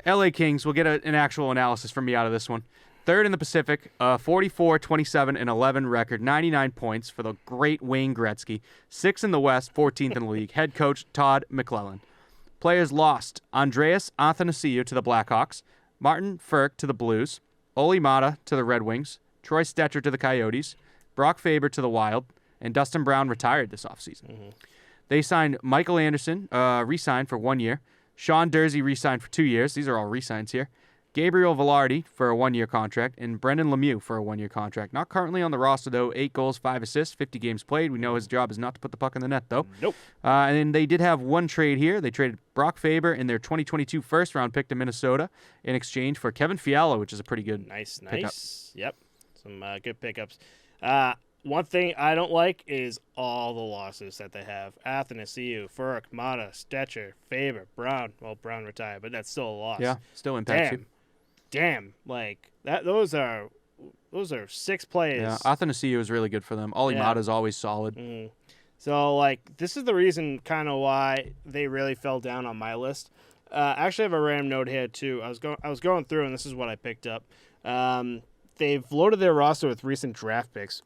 LA Kings will get an actual analysis from me out of this one. Third in the Pacific, 44, 27, and 11 record, 99 points for the great Wayne Gretzky. Sixth in the West, 14th in the league. Head coach Todd McClellan. Players lost: Andreas Athanasiou to the Blackhawks, Martin Frk to the Blues, Oli Mata to the Red Wings, Troy Stetcher to the Coyotes, Brock Faber to the Wild, and Dustin Brown retired this offseason. Mm-hmm. They signed Michael Anderson, re-signed for 1 year. Sean Dursey re-signed for 2 years. These are all re-signs here. Gabriel Velarde for a 1-year contract, and Brendan Lemieux for a 1-year contract. Not currently on the roster, though. 8 goals, 5 assists, 50 games played. We know his job is not to put the puck in the net, though. Nope. And then they did have one trade here. They traded Brock Faber and their 2022 first-round pick to Minnesota in exchange for Kevin Fiala, which is a pretty good pickup. Yep. Some good pickups. One thing I don't like is all the losses that they have. Athanasiou, Frk, Mata, Stetcher, Faber, Brown. Well, Brown retired, but that's still a loss. Yeah, still impacts you. Damn, like that. Those are 6 players. Yeah, Athanasiou is really good for them. Oli Mata is always solid. Mm. So, like, this is the reason kind of why they really fell down on my list. Actually, I have a random note here too. I was going through, and this is what I picked up. They've loaded their roster with recent draft picks.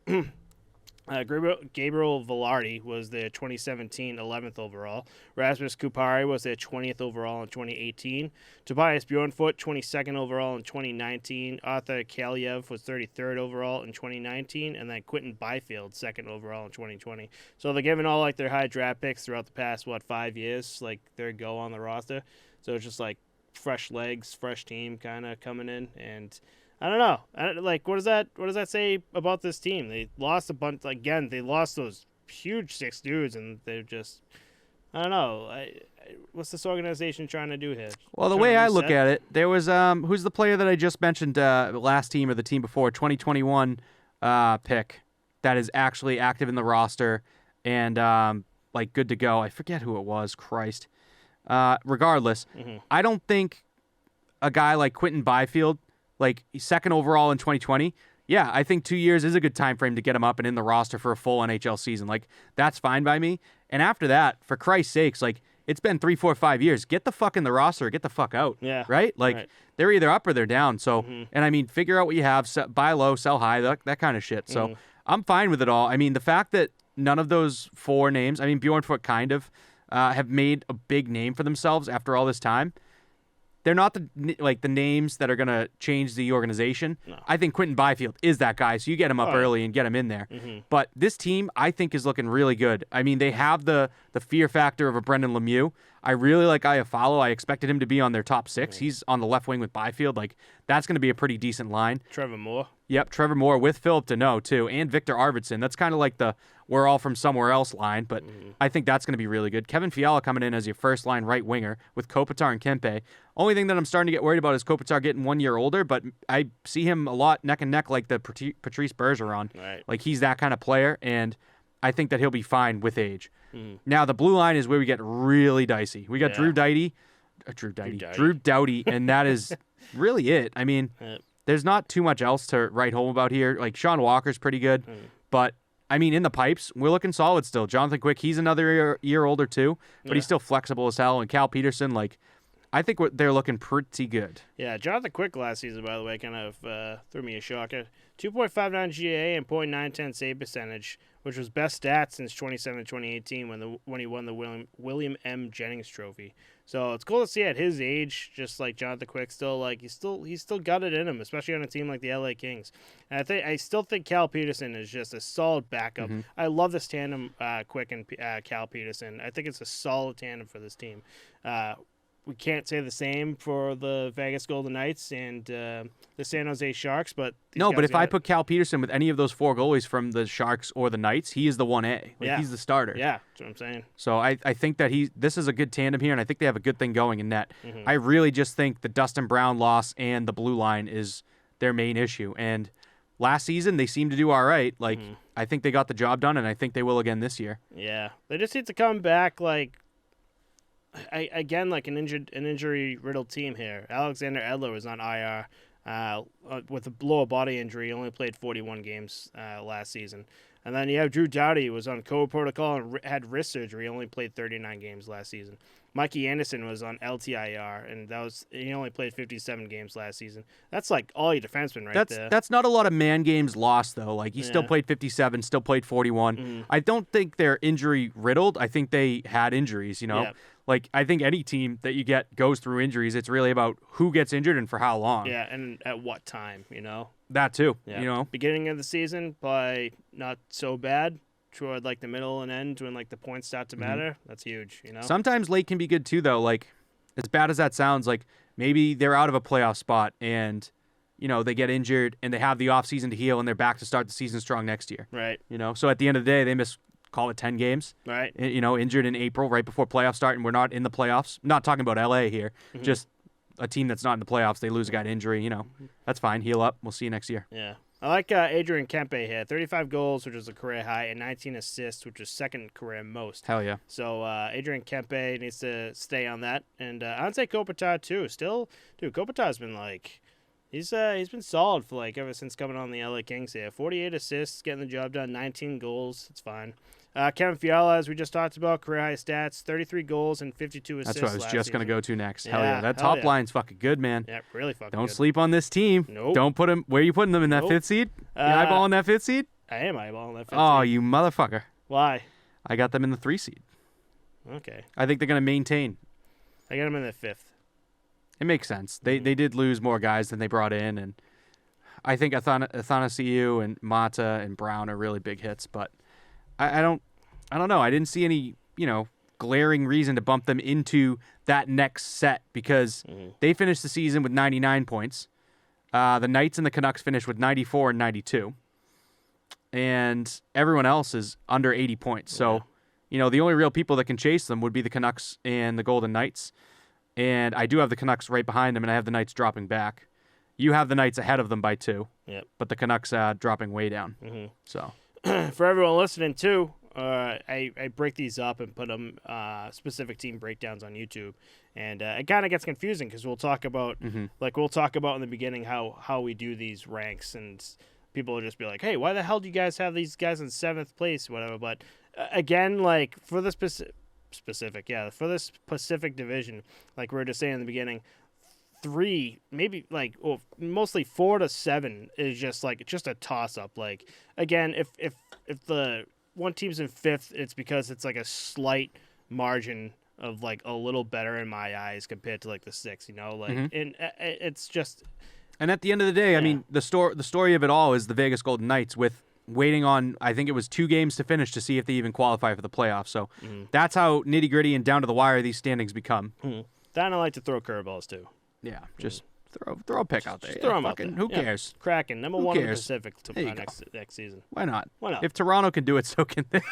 Gabriel Velarde was their 2017 11th overall. Rasmus Kupari was their 20th overall in 2018. Tobias Bjornfoot, 22nd overall in 2019. Arthur Kaliev was 33rd overall in 2019. And then Quentin Byfield, 2nd overall in 2020. So they're giving all like their high draft picks throughout the past, 5 years, like their go on the roster. So it's just like fresh legs, fresh team kind of coming in. And I don't know. Like, what does that say about this team? They lost a bunch. Again, they lost those huge 6 dudes, and they're just, I don't know. What's this organization trying to do here? Well, the way I look at it, there was who's the player that I just mentioned last team or the team before, 2021 pick that is actually active in the roster and like good to go. I forget who it was. Christ. Regardless, I don't think a guy like Quentin Byfield, like 2nd overall in 2020, yeah, I think 2 years is a good time frame to get him up and in the roster for a full NHL season. Like, that's fine by me. And after that, for Christ's sakes, like, it's been 3, 4, 5 years. Get the fuck in the roster, get the fuck out. Yeah. Right? Like, they're either up or they're down. So, and I mean, figure out what you have, buy low, sell high, that kind of shit. So, I'm fine with it all. I mean, the fact that none of those 4 names, I mean, Bjornfoot kind of have made a big name for themselves after all this time. They're not the names that are going to change the organization. No. I think Quentin Byfield is that guy, so you get him up early and get him in there. But this team, I think, is looking really good. I mean, they have the fear factor of a Brendan Lemieux. I really like Iafallo. I expected him to be on their top 6. He's on the left wing with Byfield. Like, that's going to be a pretty decent line. Trevor Moore. Yep, Trevor Moore with Philip Deneau, too, and Victor Arvidsson. That's kind of like the we're all from somewhere else line, but I think that's going to be really good. Kevin Fiala coming in as your first-line right winger with Kopitar and Kempe. Only thing that I'm starting to get worried about is Kopitar getting 1 year older, but I see him a lot neck and neck like the Patrice Bergeron. Right. Like, he's that kind of player, and I think that he'll be fine with age. Now, the blue line is where we get really dicey. We got Drew Doughty, and that is really it. I mean, there's not too much else to write home about here. Like, Sean Walker's pretty good, but I mean, in the pipes, we're looking solid still. Jonathan Quick, he's another year older too, but he's still flexible as hell. And Cal Peterson, like, I think they're looking pretty good. Yeah, Jonathan Quick last season, by the way, kind of threw me a shocker. 2.59 GA and .910 save percentage, which was best stats since 2017-2018 when he won the William M. Jennings Trophy. So it's cool to see at his age, just like Jonathan Quick, still like he's still got it in him, especially on a team like the LA Kings. And I still think Cal Peterson is just a solid backup. I love this tandem, Quick and Cal Peterson. I think it's a solid tandem for this team. We can't say the same for the Vegas Golden Knights and the San Jose Sharks, but if I put Cal Peterson with any of those 4 goalies from the Sharks or the Knights, he is the 1A. He's the starter. Yeah, that's what I'm saying. So I think that this is a good tandem here, and I think they have a good thing going in net. I really just think the Dustin Brown loss and the blue line is their main issue. And last season, they seemed to do all right. Like, I think they got the job done, and I think they will again this year. Yeah, they just need to come back like. Like an injury-riddled team here. Alexander Edler was on IR with a lower body injury. He only played 41 games last season. And then you have Drew Doughty, who was on COVID protocol and had wrist surgery. He only played 39 games last season. Mikey Anderson was on LTIR, and he only played 57 games last season. That's like all your defensemen there. That's not a lot of man games lost, though. Like, he still played 57, still played 41. Mm-hmm. I don't think they're injury riddled. I think they had injuries, you know? Yeah. Like, I think any team that you get goes through injuries. It's really about who gets injured and for how long. Yeah, and at what time, you know? That, too, Yeah. you know? Beginning of the season, probably not so bad. Toward like the middle and end, when like the points start to matter, that's huge, you know? Sometimes late can be good, too, though. Like, as bad as that sounds, like, maybe they're out of a playoff spot and, you know, they get injured and they have the offseason to heal and they're back to start the season strong next year. Right. You know? So at the end of the day, they miss, call it 10 games. Right. You know, injured in April right before playoffs start, and we're not in the playoffs. I'm not talking about LA here. Just a team that's not in the playoffs. They lose a guy to injury. You know, that's fine. Heal up. We'll see you next year. Yeah. I like Adrian Kempe here. 35 goals, which was a career high, and 19 assists, which was second career most. Hell yeah. So Adrian Kempe needs to stay on that. And I'd say Kopitar, too. Still, dude, Kopitar's been like... He's been solid for like ever since coming on the LA Kings here. 48 assists, getting the job done, 19 goals. It's fine. Kevin Fiala, as we just talked about, career high stats, 33 goals and 52 assists. That's what I was just going to go to next. Hell yeah. That hell top yeah. line's fucking good, man. Yeah, really fucking Don't good. sleep on this team. Nope. Don't put them. Where are you putting them in that Nope. fifth seed? You eyeballing that fifth seed? I am eyeballing that. 15. Oh, you motherfucker. Why? I got them in the 3 seed. Okay. I think they're going to maintain. I got him in the 5th. It makes sense. They did lose more guys than they brought in, and I think Athanasiou and Mata and Brown are really big hits, but I don't know. I didn't see any, you know, glaring reason to bump them into that next set because they finished the season with 99 points. The Knights and the Canucks finished with 94 and 92. And everyone else is under 80 points. So, you know, the only real people that can chase them would be the Canucks and the Golden Knights. And I do have the Canucks right behind them, and I have the Knights dropping back. You have the Knights ahead of them by 2. Yep. But the Canucks dropping way down. So For everyone listening, too, I break these up and put them specific team breakdowns on YouTube. And it kind of gets confusing because we'll talk about, like we'll talk about in the beginning how we do these ranks, and people will just be like, hey, why the hell do you guys have these guys in 7th place, whatever. But again, like for the for this Pacific Division, like we were just saying in the beginning, 3, maybe like mostly 4 to 7 is just a toss up. Like again, if the one team's in 5th, it's because it's like a slight margin of like a little better in my eyes compared to like the 6, you know, like and it's just. And at the end of the day, I mean, the story of it all is the Vegas Golden Knights with waiting on, I think it was 2 games to finish to see if they even qualify for the playoffs. So that's how nitty gritty and down to the wire these standings become. Then I like to throw curveballs too. Yeah, just throw a pick out there. Just throw them out there. Who cares? Kraken, number Who 1 in the cares? Pacific There you next season. Why not? Why not? If Toronto can do it, so can they.